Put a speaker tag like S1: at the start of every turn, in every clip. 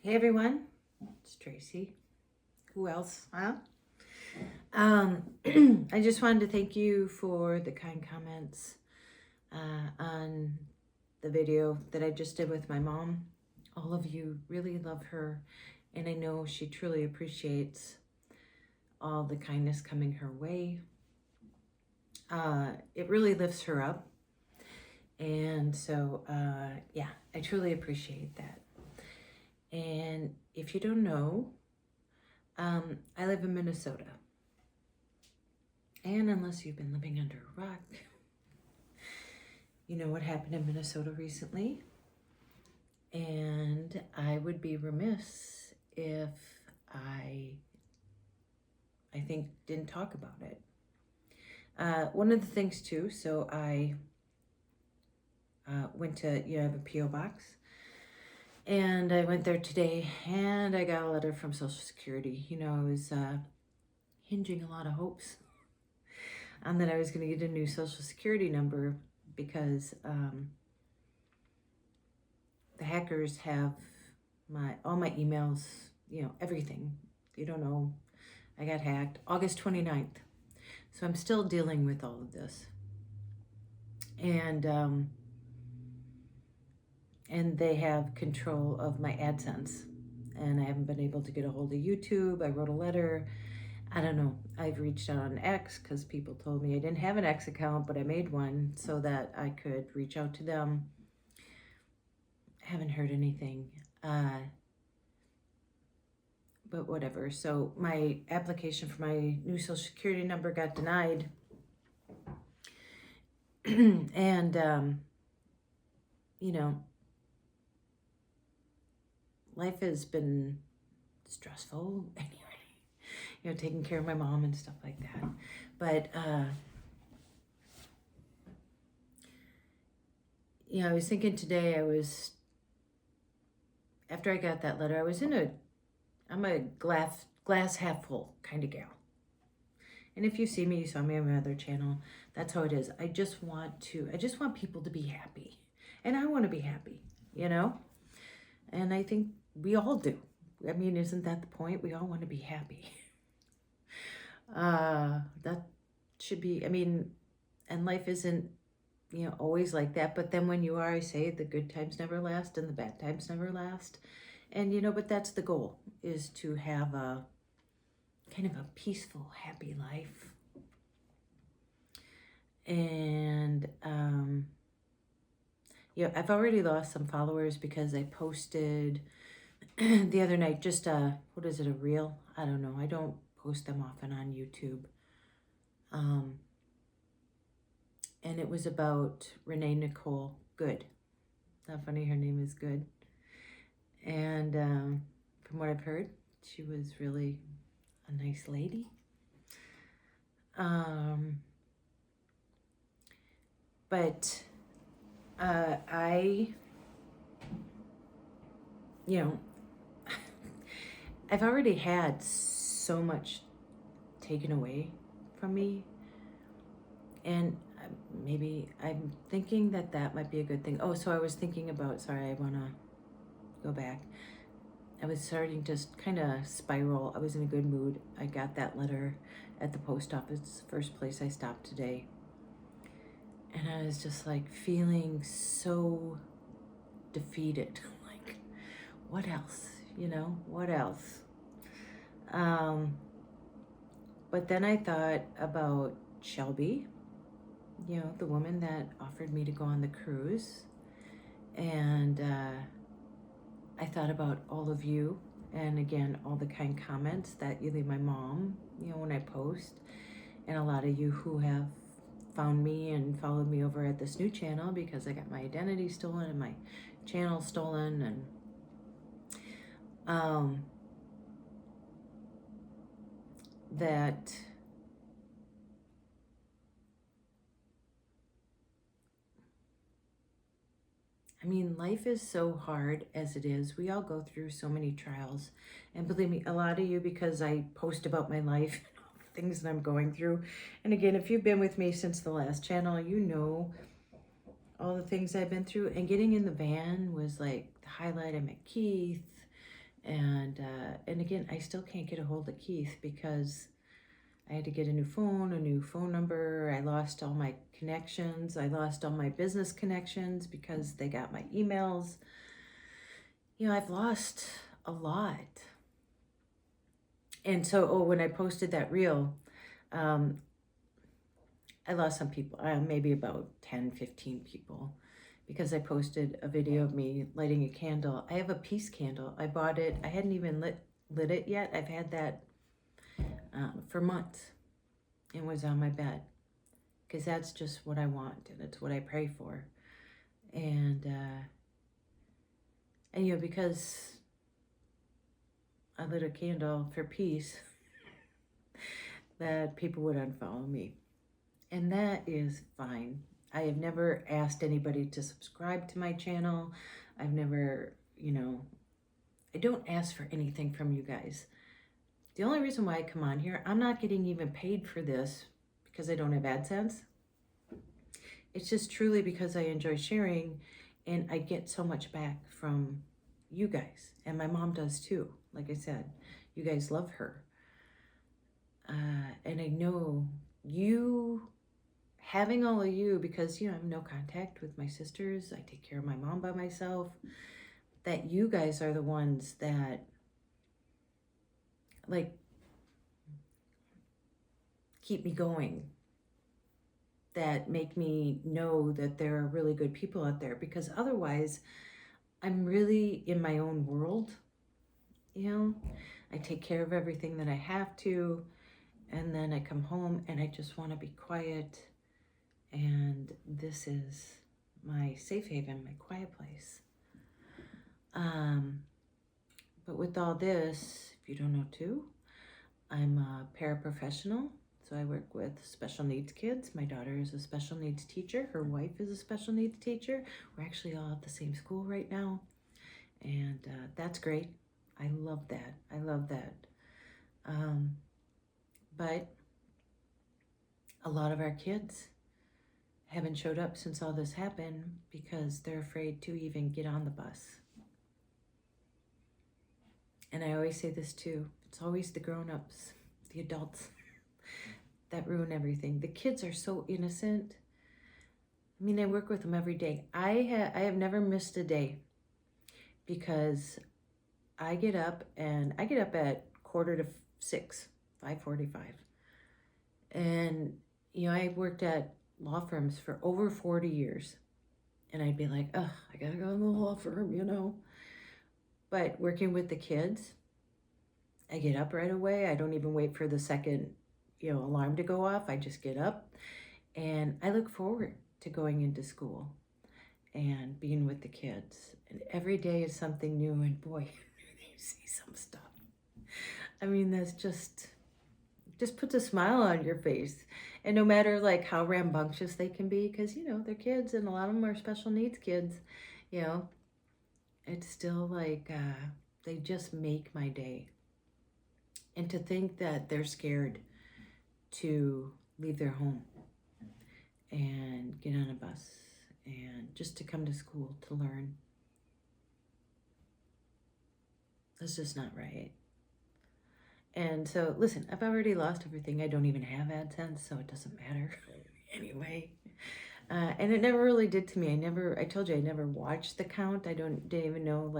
S1: Hey everyone, it's Tracey. Who else, huh? I just wanted to thank you for the kind comments on the video that I just did with my mom. All of you really love her, and I know she truly appreciates all the kindness coming her way. It really lifts her up, and so yeah, I truly appreciate that. And if you don't know, I live in Minnesota. And unless you've been living under a rock, you know what happened in Minnesota recently. And I would be remiss if I think didn't talk about it. One of the things too, so I went to, I have a P.O. box. And I went there today and I got a letter from Social Security. I was hinging a lot of hopes on that I was going to get a new Social Security number because the hackers have all my emails, everything. You don't know. I got hacked August 29th. So I'm still dealing with all of this. And they have control of my AdSense. And I haven't been able to get a hold of YouTube. I wrote a letter. I don't know. I've reached out on X because people told me I didn't have an X account, but I made one so that I could reach out to them. Haven't heard anything. But whatever. So my application for my new Social Security number got denied. And, life has been stressful anyway, taking care of my mom and stuff like that. But, I was thinking today, after I got that letter, I'm a glass half full kind of gal. And if you saw me on my other channel, that's how it is. I just want people to be happy. And I want to be happy, And I think we all do. I mean, isn't that the point? We all want to be happy. That should be, and life isn't, always like that. But then when you are, I say the good times never last and the bad times never last. And, but that's the goal, is to have a kind of a peaceful, happy life. And, I've already lost some followers because I posted the other night, just a reel? I don't know. I don't post them often on YouTube. And it was about Renee Nicole Good. Not funny, her name is Good. And from what I've heard, she was really a nice lady. But I've already had so much taken away from me. And maybe I'm thinking that might be a good thing. Oh, so I was thinking about, sorry, I want to go back. I was starting to kind of spiral. I was in a good mood. I got that letter at the post office, first place I stopped today. And I was just like feeling so defeated. Like, what else? What else? But then I thought about Shelby, the woman that offered me to go on the cruise. And I thought about all of you, and again, all the kind comments that you leave my mom, when I post, and a lot of you who have found me and followed me over at this new channel because I got my identity stolen and my channel stolen. And that life is so hard as it is. We all go through so many trials. And believe me, a lot of you, because I post about my life, things that I'm going through. And again, if you've been with me since the last channel, you know all the things I've been through. And getting in the van was like the highlight. I met Keith, And again, I still can't get a hold of Keith because I had to get a new phone number. I lost all my connections. I lost all my business connections because they got my emails. I've lost a lot. And so, when I posted that reel, um, I lost some people, maybe about 10, 15 people, because I posted a video of me lighting a candle. I have a peace candle. I bought it. I hadn't even lit it yet. I've had that for months. It was on my bed because that's just what I want and it's what I pray for. And because I lit a candle for peace, that people would unfollow me. And that is fine. I have never asked anybody to subscribe to my channel. I've never, I don't ask for anything from you guys. The only reason why I come on here, I'm not getting even paid for this because I don't have AdSense. It's just truly because I enjoy sharing and I get so much back from you guys. And my mom does too. Like I said, you guys love her. And I know you, having all of you, because, I have no contact with my sisters. I take care of my mom by myself. That you guys are the ones that, keep me going. That make me know that there are really good people out there. Because otherwise, I'm really in my own world. I take care of everything that I have to. And then I come home and I just want to be quiet. And this is my safe haven, my quiet place. But with all this, if you don't know too, I'm a paraprofessional. So I work with special needs kids. My daughter is a special needs teacher. Her wife is a special needs teacher. We're actually all at the same school right now. And that's great. I love that. I love that. But a lot of our kids haven't showed up since all this happened because they're afraid to even get on the bus. And I always say this too. It's always the grown-ups, the adults, that ruin everything. The kids are so innocent. I work with them every day. I have never missed a day because I get up at 5:45. 5:45. And, I worked at law firms for over 40 years. And I'd be like, I gotta go to the law firm, But working with the kids, I get up right away. I don't even wait for the second, alarm to go off. I just get up and I look forward to going into school and being with the kids. And every day is something new. And boy, you see some stuff. That's just puts a smile on your face. And no matter how rambunctious they can be, because, they're kids and a lot of them are special needs kids, it's still they just make my day. And to think that they're scared to leave their home and get on a bus and just to come to school to learn. That's just not right. And so, listen, I've already lost everything. I don't even have AdSense, so it doesn't matter anyway. And it never really did to me. I told you, I never watched the count. Didn't even know,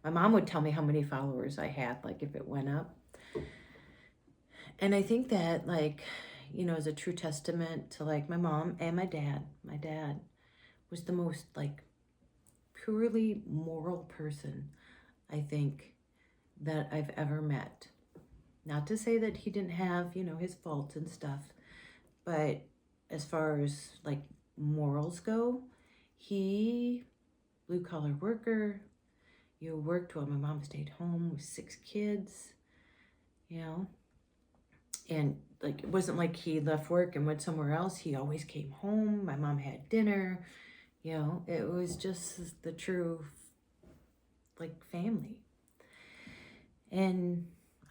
S1: my mom would tell me how many followers I had, if it went up. And I think that, is a true testament to, my mom and my dad. My dad was the most, purely moral person, I think, that I've ever met. Not to say that he didn't have, his faults and stuff, but as far as morals go, he, blue collar worker, worked while my mom stayed home with 6 kids, and it wasn't like he left work and went somewhere else. He always came home. My mom had dinner, it was just the true family. And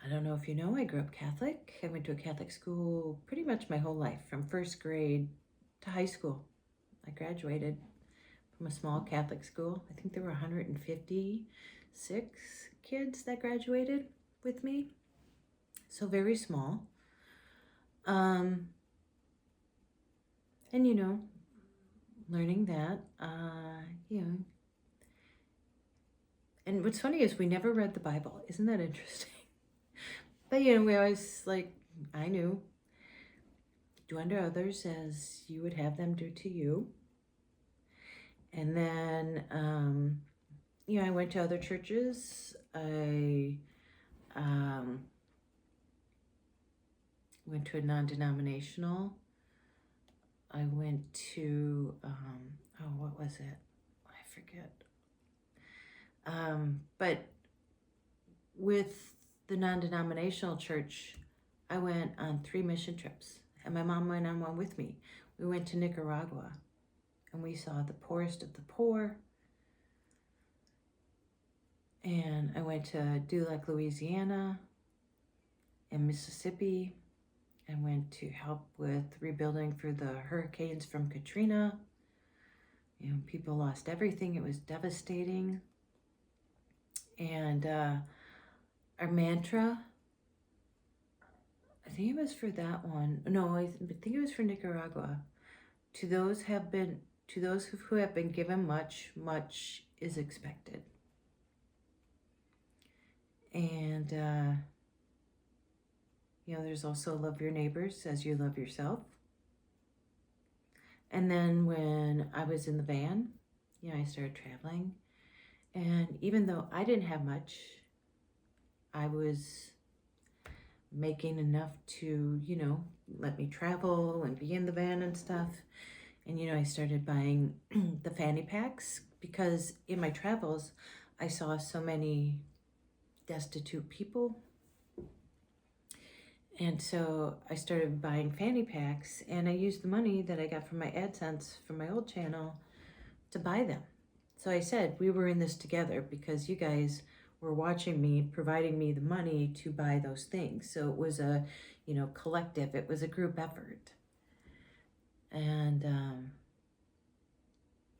S1: I don't know if you know, I grew up Catholic. I went to a Catholic school pretty much my whole life, from first grade to high school. I graduated from a small Catholic school. I think there were 156 kids that graduated with me, so very small. And learning that, and what's funny is we never read the Bible. Isn't that interesting? But we always I knew, do unto others as you would have them do to you. And then, I went to other churches. I went to a non-denominational. I went to, what was it? I forget. But with the non-denominational church, I went on 3 mission trips, and my mom went on one with me. We went to Nicaragua, and we saw the poorest of the poor. And I went to Dulac, Louisiana, and Mississippi. I went to help with rebuilding for the hurricanes from Katrina. People lost everything. It was devastating. And our mantra, I think it was for that one. No, I think it was for Nicaragua. To those who have been given much, much is expected. And there's also love your neighbors as you love yourself. And then when I was in the van, I started traveling. And even though I didn't have much, I was making enough to, let me travel and be in the van and stuff. And, I started buying the fanny packs because in my travels, I saw so many destitute people. And so I started buying fanny packs, and I used the money that I got from my AdSense from my old channel to buy them. So I said we were in this together because you guys were watching me, providing me the money to buy those things. So it was a, collective, it was a group effort. And,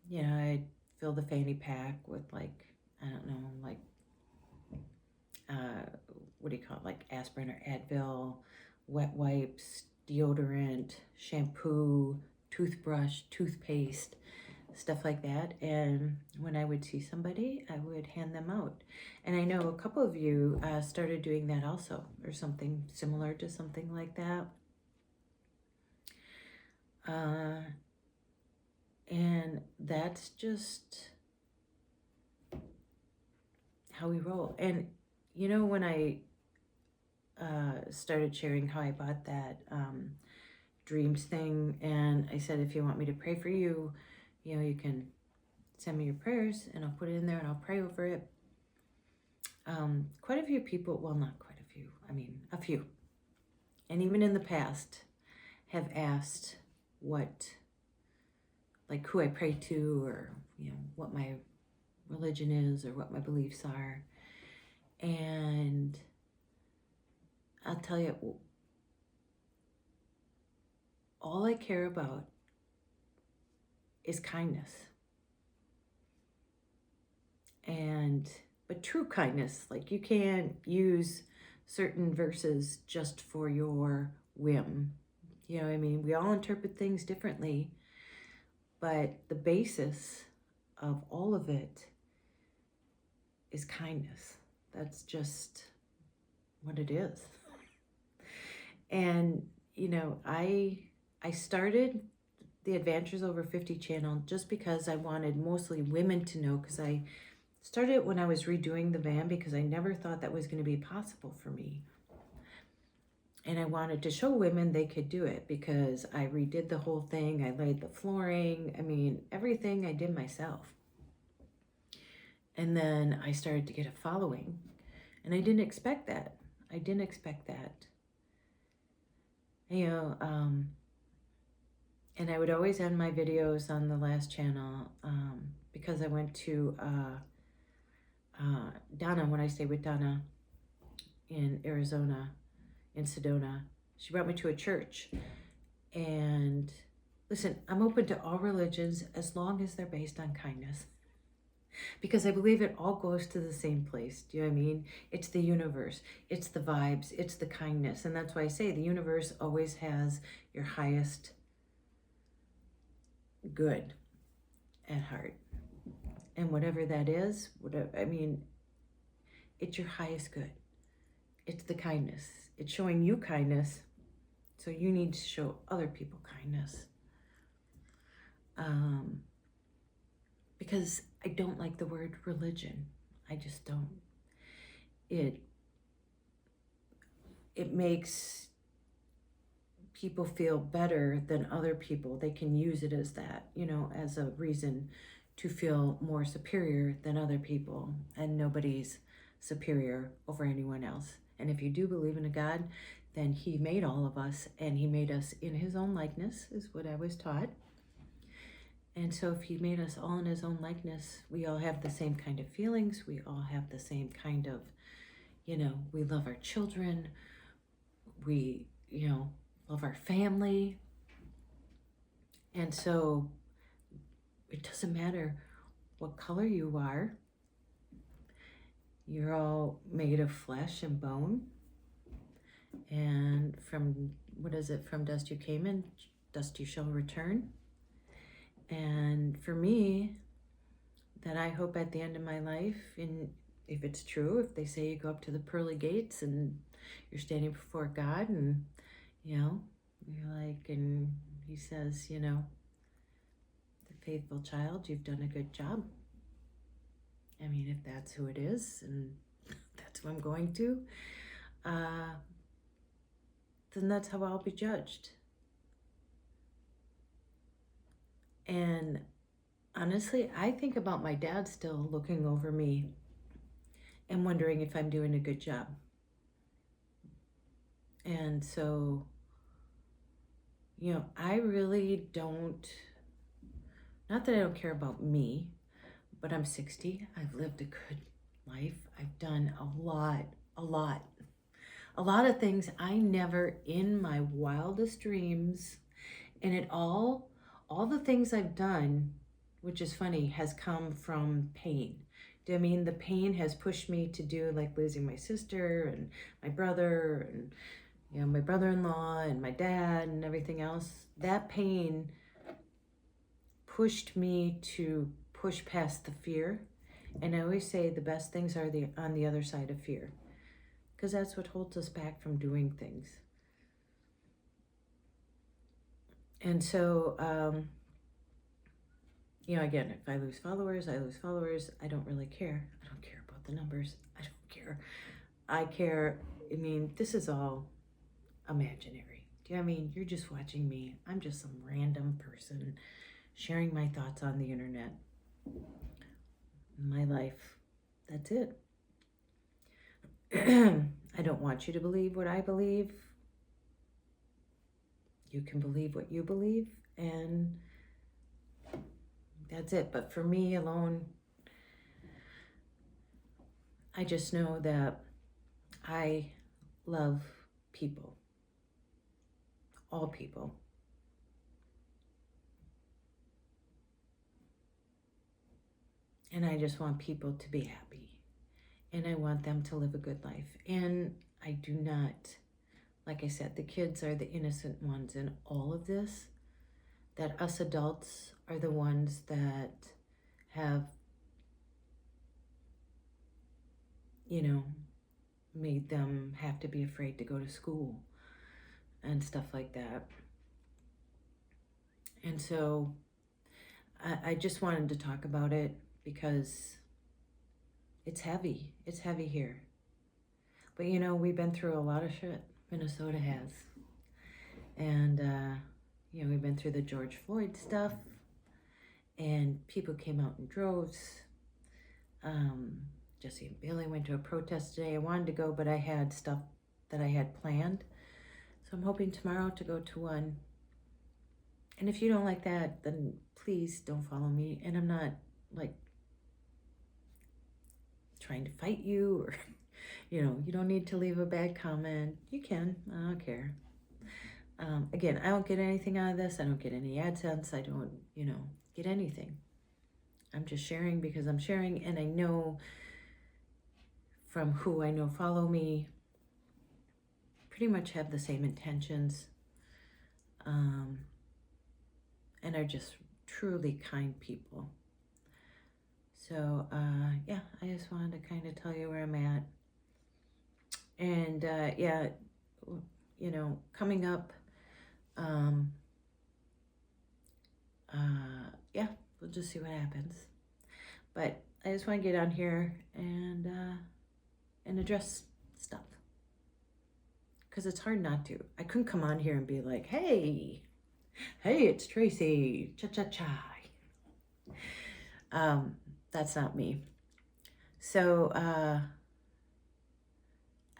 S1: I'd fill the fanny pack with what do you call it? Like aspirin or Advil, wet wipes, deodorant, shampoo, toothbrush, toothpaste, stuff like that. And when I would see somebody, I would hand them out. And I know a couple of you started doing that also, or something similar to something like that. And that's just how we roll. And when I started sharing how I bought that dreams thing, and I said, if you want me to pray for you, you can send me your prayers and I'll put it in there and I'll pray over it. Quite a few people, well, not quite a few, a few, and even in the past have asked who I pray to, or what my religion is or what my beliefs are. And I'll tell you, all I care about is kindness. But true kindness, you can't use certain verses just for your whim. We all interpret things differently, but the basis of all of it is kindness. That's just what it is. And, I started the Adventures Over 50 channel just because I wanted mostly women to know, because I started when I was redoing the van, because I never thought that was going to be possible for me. And I wanted to show women they could do it, because I redid the whole thing. I laid the flooring. Everything I did myself. And then I started to get a following. And I didn't expect that. And I would always end my videos on the last channel because I went to Donna, when I stayed with Donna in Arizona, in Sedona. She brought me to a church. And listen, I'm open to all religions as long as they're based on kindness. because I believe it all goes to the same place. Do you know what I mean? It's the universe, it's the vibes, it's the kindness. And that's why I say the universe always has your highest good at heart. And whatever that is, whatever, I mean, it's your highest good. It's the kindness. It's showing you kindness. So you need to show other people kindness. Because I don't like the word religion. I just don't. It makes people feel better than other people. They can use it as that, as a reason to feel more superior than other people. And nobody's superior over anyone else. And if you do believe in a God, then he made all of us, and he made us in his own likeness, is what I was taught. And so if he made us all in his own likeness, we all have the same kind of feelings. We all have the same kind of, we love our children. We, love our family. And so it doesn't matter what color you are. You're all made of flesh and bone. And from dust you came in, dust you shall return. And for me, that I hope at the end of my life, and if it's true, if they say you go up to the pearly gates and you're standing before God, and you're like, and he says, the faithful child, you've done a good job. I mean, if that's who it is, and that's who I'm going to, then that's how I'll be judged. And honestly, I think about my dad still looking over me and wondering if I'm doing a good job. And so, I really don't, not that I don't care about me, but I'm 60. I've lived a good life. I've done a lot of things I never in my wildest dreams. And it all the things I've done, which is funny, has come from pain. Do you know what I mean? The pain has pushed me to do, like, losing my sister and my brother and, my brother-in-law and my dad and everything else. That pain pushed me to push past the fear. And I always say the best things are on the other side of fear, because that's what holds us back from doing things. And so, again, if I lose followers, I lose followers. I don't really care. I don't care about the numbers. I don't care. I care, this is all imaginary. Do you know what I mean? You're just watching me. I'm just some random person sharing my thoughts on the internet. My life. That's it. I don't want you to believe what I believe. You can believe what you believe, and that's it. But for me alone, I just know that I love people, all people. And I just want people to be happy, and I want them to live a good life. And I do not, like I said, the kids are the innocent ones in all of this, that us adults are the ones that have, made them have to be afraid to go to school and stuff like that. And so I just wanted to talk about it because it's heavy. It's heavy here. But we've been through a lot of shit. Minnesota has. And, we've been through the George Floyd stuff, and people came out in droves. Jesse and Bailey went to a protest today. I wanted to go, but I had stuff that I had planned. So I'm hoping tomorrow to go to one. And if you don't like that, then please don't follow me. And I'm not, like, trying to fight you, or, you don't need to leave a bad comment. You can. I don't care. Again, I don't get anything out of this. I don't get any AdSense. I don't, get anything. I'm just sharing because I'm sharing, and I know from who I know follow me, pretty much have the same intentions, and are just truly kind people. So, yeah, I just wanted to kind of tell you where I'm at. And, yeah, you know, coming up, yeah, we'll just see what happens. But I just want to get on here and address stuff. Because it's hard not to. I couldn't come on here and be like, hey, it's Tracey, cha-cha-cha. That's not me. So I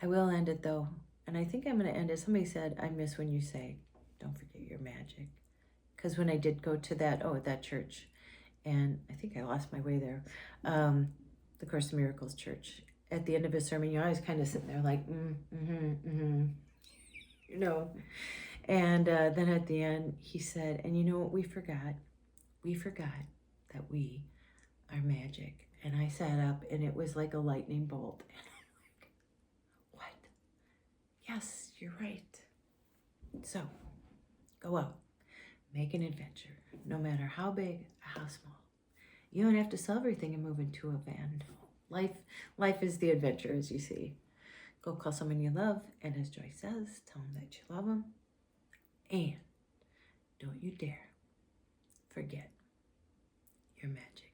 S1: will end it though. And I think I'm going to end it. Somebody said, I miss when you say, don't forget your magic. Because when I did go to that church, and I think I lost my way there, the Course in Miracles church, at the end of his sermon, you're always kind of sitting there like, you know. And then at the end, he said, and you know what we forgot? We forgot that we are magic. And I sat up, and it was like a lightning bolt. And I'm like, what? Yes, you're right. So, go out. Make an adventure, no matter how big, how small. You don't have to sell everything and move into a van. Life is the adventure, as you see. Go call someone you love, and as Joy says, tell them that you love them. And don't you dare forget your magic.